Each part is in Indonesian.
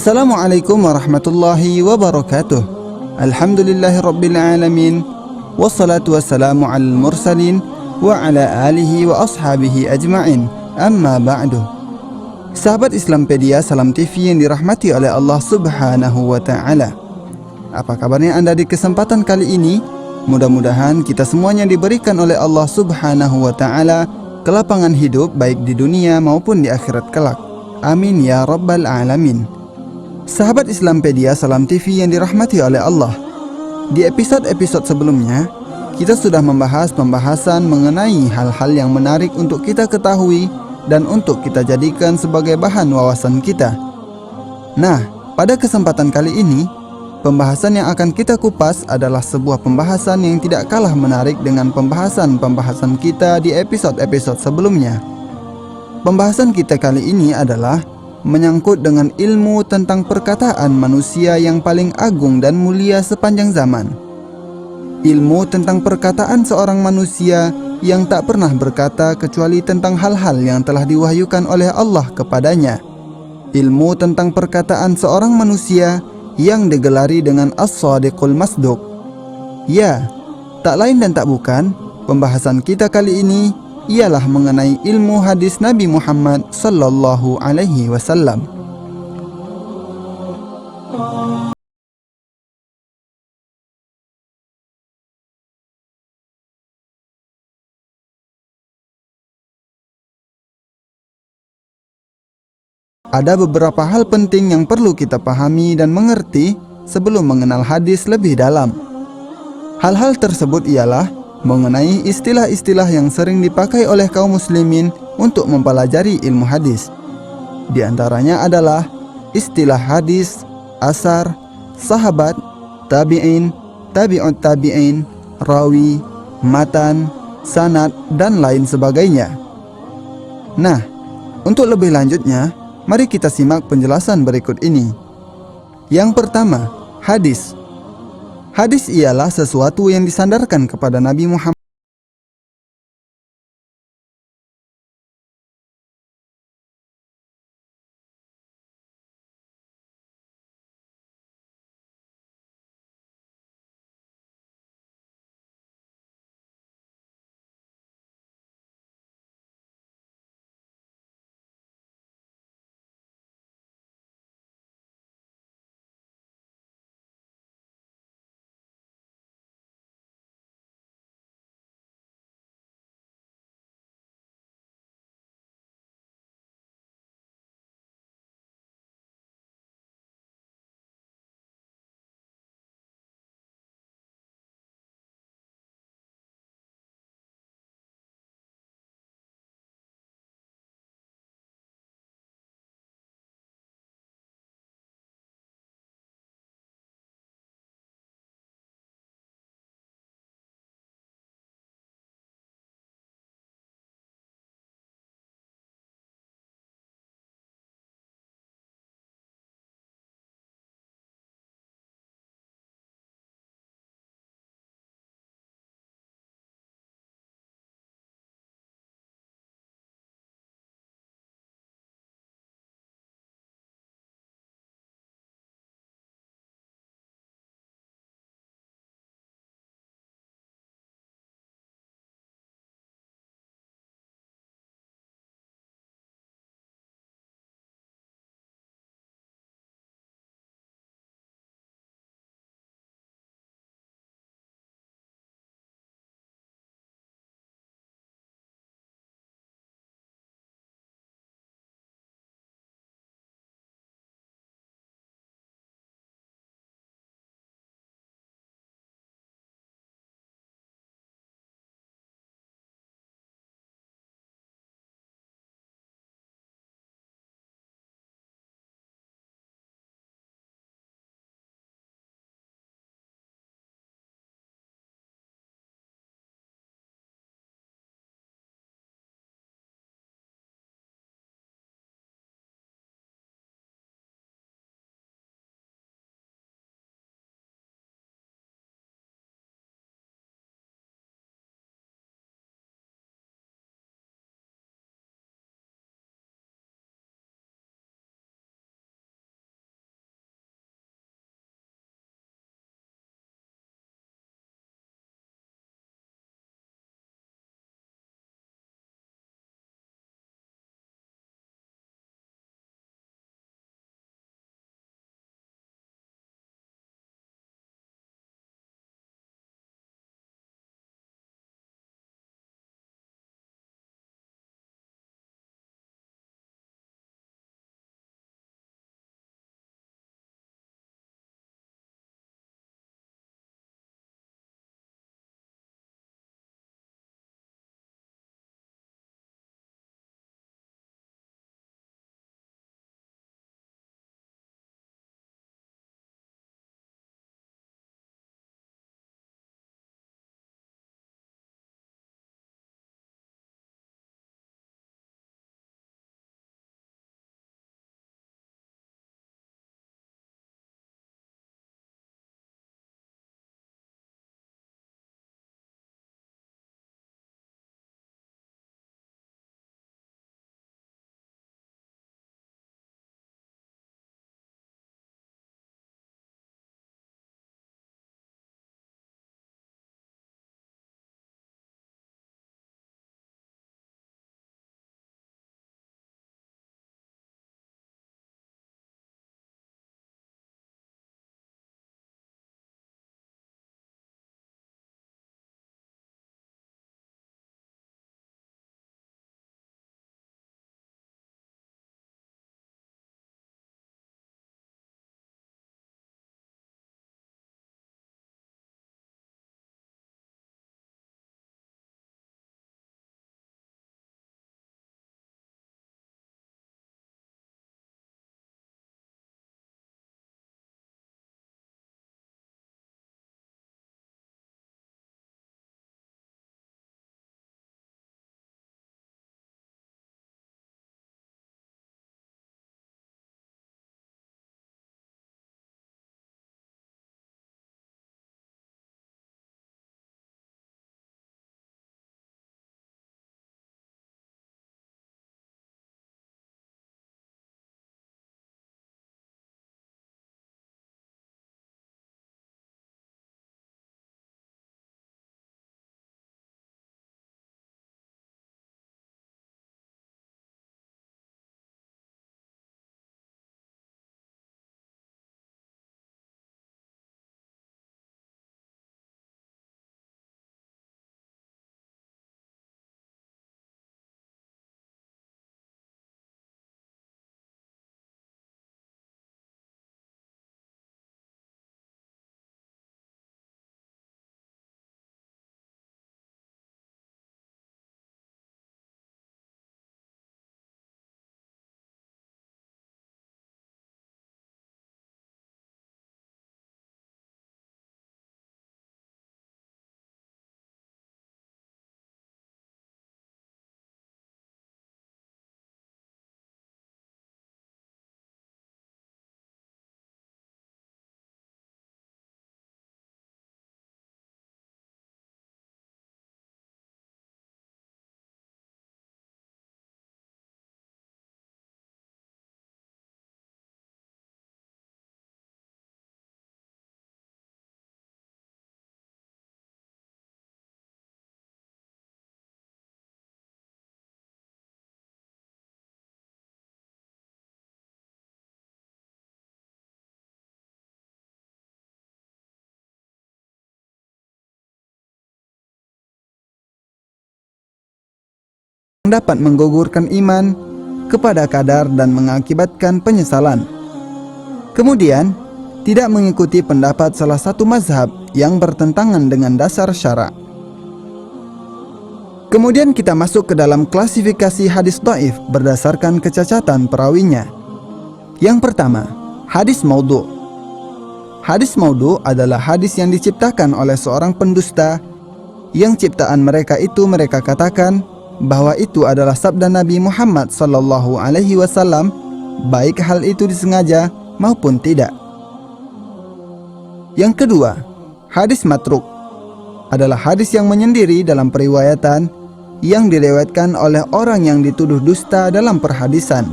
Assalamualaikum warahmatullahi wabarakatuh. Alhamdulillahirabbil alamin. Wassalatu wassalamu alal mursalin wa ala alihi wa ashabihi ajma'in. Amma ba'du. Sahabat Islampedia Salam TV yang dirahmati oleh Allah Subhanahu wa taala. Apa kabarnya Anda di kesempatan kali ini? Mudah-mudahan kita semuanya diberikan oleh Allah Subhanahu wa taala kelapangan hidup baik di dunia maupun di akhirat kelak. Amin ya rabbal alamin. Sahabat Islampedia Salam TV yang dirahmati oleh Allah, di episode-episode sebelumnya kita sudah membahas pembahasan mengenai hal-hal yang menarik untuk kita ketahui dan untuk kita jadikan sebagai bahan wawasan kita. Nah, pada kesempatan kali ini pembahasan yang akan kita kupas adalah sebuah pembahasan yang tidak kalah menarik dengan pembahasan-pembahasan kita di episode-episode sebelumnya. Pembahasan kita kali ini adalah menyangkut dengan ilmu tentang perkataan manusia yang paling agung dan mulia sepanjang zaman. Ilmu tentang perkataan seorang manusia yang tak pernah berkata kecuali tentang hal-hal yang telah diwahyukan oleh Allah kepadanya. Ilmu tentang perkataan seorang manusia yang digelari dengan As-Shadiqul Masduq. Ya, tak lain dan tak bukan, pembahasan kita kali ini ialah mengenai ilmu hadis Nabi Muhammad sallallahu alaihi wasallam. Ada beberapa hal penting yang perlu kita pahami dan mengerti sebelum mengenal hadis lebih dalam. Hal-hal tersebut ialah mengenai istilah-istilah yang sering dipakai oleh kaum muslimin untuk mempelajari ilmu hadis. Di antaranya adalah istilah hadis, asar, sahabat, tabi'in, tabi'ut tabi'in, rawi, matan, sanad, dan lain sebagainya. Nah, untuk lebih lanjutnya, mari kita simak penjelasan berikut ini. Yang pertama, hadis. Hadis ialah sesuatu yang disandarkan kepada Nabi Muhammad dapat menggugurkan iman kepada kadar dan mengakibatkan penyesalan. Kemudian, tidak mengikuti pendapat salah satu mazhab yang bertentangan dengan dasar syara. Kemudian kita masuk ke dalam klasifikasi hadis dhaif berdasarkan kecacatan perawinya. Yang pertama, hadis maudhu'. Hadis maudhu' adalah hadis yang diciptakan oleh seorang pendusta yang ciptaan mereka itu mereka katakan bahwa itu adalah sabda Nabi Muhammad SAW, baik hal itu disengaja maupun tidak. Yang kedua, hadis matruk adalah hadis yang menyendiri dalam periwayatan yang diriwayatkan oleh orang yang dituduh dusta dalam perhadisan.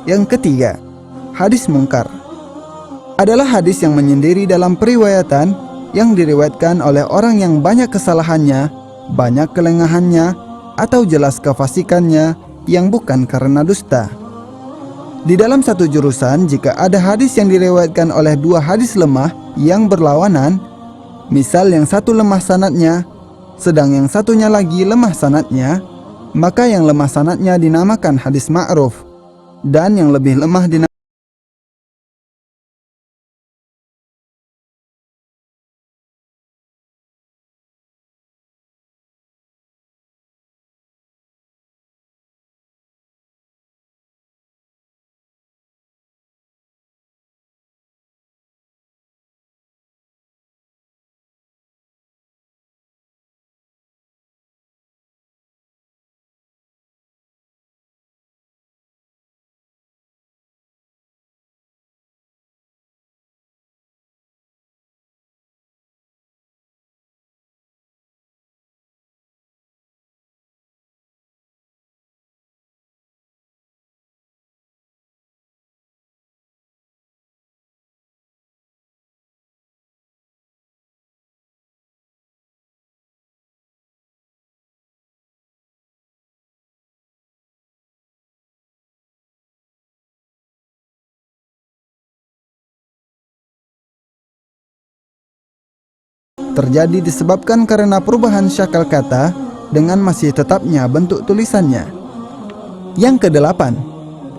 Yang ketiga, hadis mungkar adalah hadis yang menyendiri dalam periwayatan yang diriwayatkan oleh orang yang banyak kesalahannya, banyak kelengahannya, atau jelas kefasikannya yang bukan karena dusta. Di dalam satu jurusan, jika ada hadis yang diriwayatkan oleh dua hadis lemah yang berlawanan, misal yang satu lemah sanadnya, sedang yang satunya lagi lemah sanadnya, maka yang lemah sanadnya dinamakan hadis ma'ruf, dan yang lebih lemah dinamakan terjadi disebabkan karena perubahan syakal kata dengan masih tetapnya bentuk tulisannya. Yang kedelapan,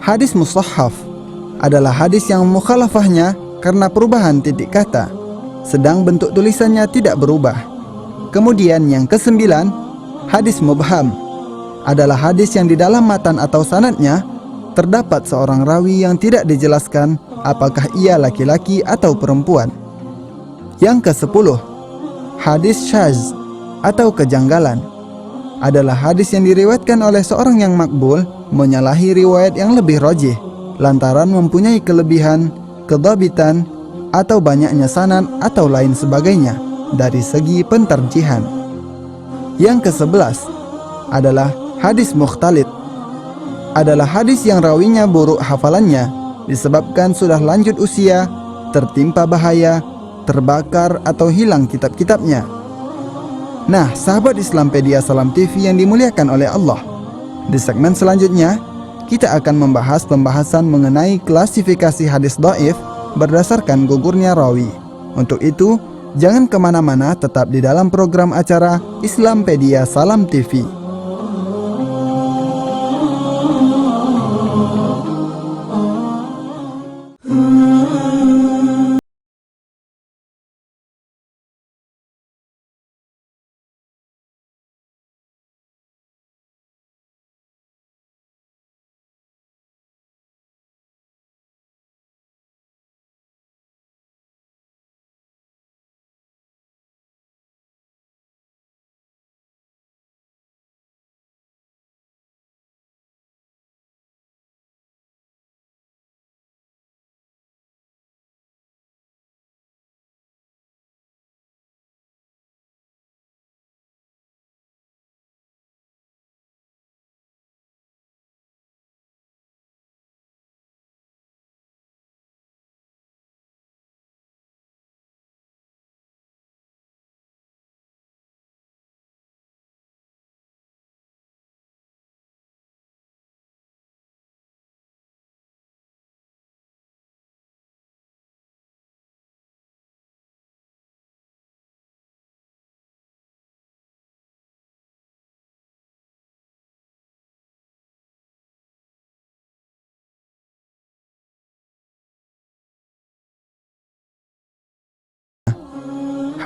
hadis mushahhaf adalah hadis yang mukhalafahnya karena perubahan titik kata, sedang bentuk tulisannya tidak berubah. Kemudian yang kesembilan, hadis mubham adalah hadis yang di dalam matan atau sanadnya terdapat seorang rawi yang tidak dijelaskan apakah ia laki-laki atau perempuan. Yang ke-10, hadis syaz atau kejanggalan adalah hadis yang diriwayatkan oleh seorang yang makbul menyalahi riwayat yang lebih rajih lantaran mempunyai kelebihan, kedhabitan, atau banyaknya sanad atau lain sebagainya dari segi pentarjihan. Yang ke-11 adalah hadis mukhtalid, adalah hadis yang rawinya buruk hafalannya disebabkan sudah lanjut usia, tertimpa bahaya, terbakar atau hilang kitab-kitabnya. Nah, sahabat Islampedia Salam TV yang dimuliakan oleh Allah, di segmen selanjutnya kita akan membahas pembahasan mengenai klasifikasi hadis dhaif berdasarkan gugurnya rawi. Untuk itu, jangan kemana-mana, tetap di dalam program acara Islampedia Salam TV.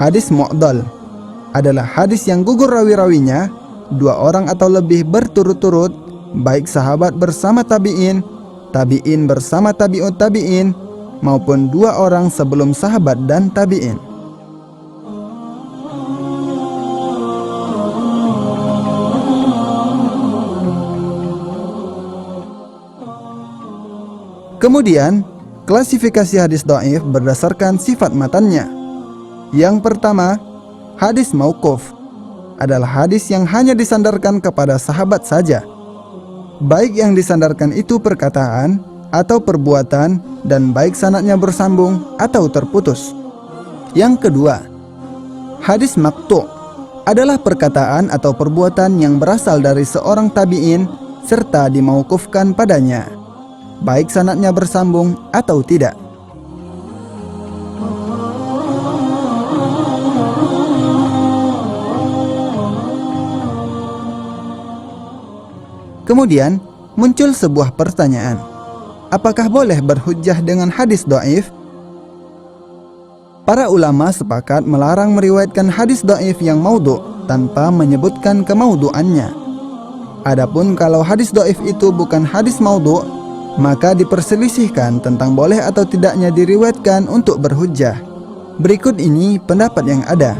Hadis mu'dal adalah hadis yang gugur rawi-rawinya, 2 orang atau lebih berturut-turut, baik sahabat bersama tabi'in, tabi'in bersama tabi'ut tabi'in, maupun 2 orang sebelum sahabat dan tabi'in. Kemudian, klasifikasi hadis dhaif berdasarkan sifat matannya. Yang pertama, hadis mauquf adalah hadis yang hanya disandarkan kepada sahabat saja, baik yang disandarkan itu perkataan atau perbuatan, dan baik sanadnya bersambung atau terputus. Yang kedua, hadis maqtu' adalah perkataan atau perbuatan yang berasal dari seorang tabi'in serta dimauqufkan padanya, baik sanadnya bersambung atau tidak. Kemudian muncul sebuah pertanyaan, apakah boleh berhujjah dengan hadis dhaif? Para ulama sepakat melarang meriwayatkan hadis dhaif yang maudhu' tanpa menyebutkan kemaudhu'annya. Adapun kalau hadis dhaif itu bukan hadis maudhu', maka diperselisihkan tentang boleh atau tidaknya diriwayatkan untuk berhujjah. Berikut ini pendapat yang ada,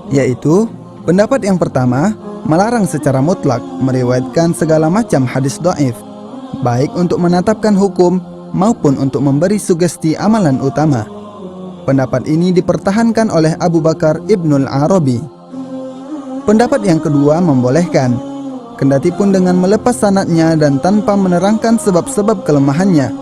yaitu pendapat yang pertama, melarang secara mutlak meriwayatkan segala macam hadis dhaif, baik untuk menetapkan hukum maupun untuk memberi sugesti amalan utama. Pendapat ini dipertahankan oleh Abu Bakar Ibnul Arabi. Pendapat yang kedua membolehkan, kendati pun dengan melepas sanadnya dan tanpa menerangkan sebab-sebab kelemahannya,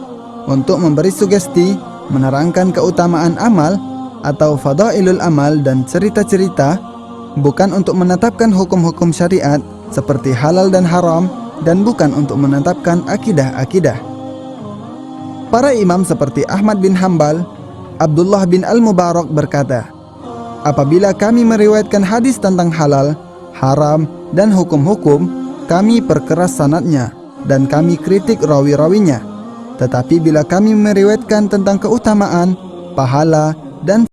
untuk memberi sugesti, menerangkan keutamaan amal atau fadailul amal dan cerita-cerita, bukan untuk menetapkan hukum-hukum syariat seperti halal dan haram, dan bukan untuk menetapkan akidah-akidah. Para imam seperti Ahmad bin Hambal, Abdullah bin Al-Mubarak berkata, apabila kami meriwayatkan hadis tentang halal, haram, dan hukum-hukum, kami perkeras sanadnya dan kami kritik rawi-rawinya. Tetapi bila kami meriwayatkan tentang keutamaan, pahala, dan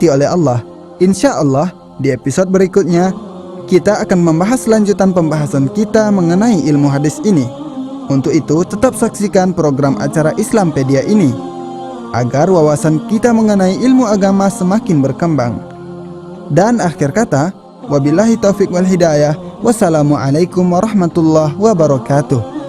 oleh Allah. Insya Allah di episode berikutnya kita akan membahas lanjutan pembahasan kita mengenai ilmu hadis ini. Untuk itu tetap saksikan program acara Islampedia ini agar wawasan kita mengenai ilmu agama semakin berkembang. Dan akhir kata, wabillahi taufiq wal hidayah. Wassalamualaikum warahmatullahi wabarakatuh.